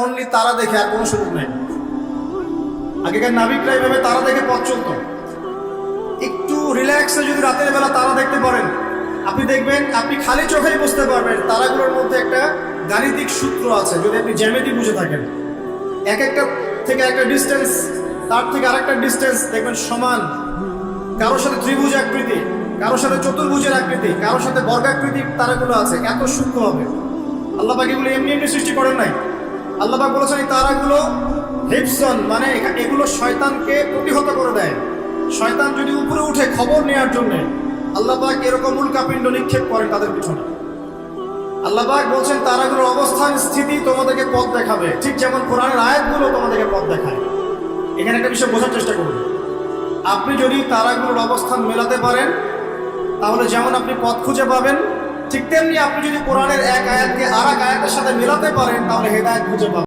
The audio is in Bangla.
অনলি তারা দেখে, আর কোনো সুযোগ নেই। আগেকার নাবিকরা এইভাবে তারা দেখে পথ চলতো। একটু রিল্যাক্সে যদি রাতের বেলা তারা দেখতে পারেন, আপনি দেখবেন আপনি খালি চোখেই বুঝতে পারবেন তারাগুলোর মধ্যে একটা গাণিতিক সূত্র আছে। যদি আপনি জ্যামিতি বুঝে থাকেন, এক একটা থেকে একটা ডিস্টেন্স, তার থেকে আরেকটা ডিস্টেন্স দেখবেন সমান। কারোর সাথে ত্রিভুজ আকৃতি, কারোর সাথে চতুর্ভুজের আকৃতি, কারোর সাথে বর্গাকৃতির তারাগুলো আছে, এত সূক্ষ্ম হবে। আল্লাহ পাক এগুলো এমনি এমনি সৃষ্টি করেন নাই। আল্লাহ পাক বলেছেন এই তারাগুলো হিফজন, মানে এগুলো শয়তানকে প্রতিহত করে দেয়। শয়তান যদি উপরে উঠে খবর নেওয়ার জন্য আল্লাহ পাক এরকম উল্কাপিণ্ড নিক্ষেপ করেন তাদের পিছনে। আল্লাহ পাক বলছেন তারাগুলোর অবস্থান স্থিতি তোমাদেরকে পথ দেখাবে, ঠিক যেমন কোরআনের আয়াতগুলো তোমাদেরকে পথ দেখায়। এখানে একটা বিষয় বোঝার চেষ্টা করুন। আপনি যদি তারাগুলোর অবস্থান মেলাতে পারেন, তাহলে যেমন আপনি পথ খুঁজে পাবেন, ঠিক তেমনি আপনি যদি কোরআনের এক আয়াতকে আর এক আয়াতের সাথে মেলাতে পারেন, তাহলে হেদায়েত খুঁজে পাবেন।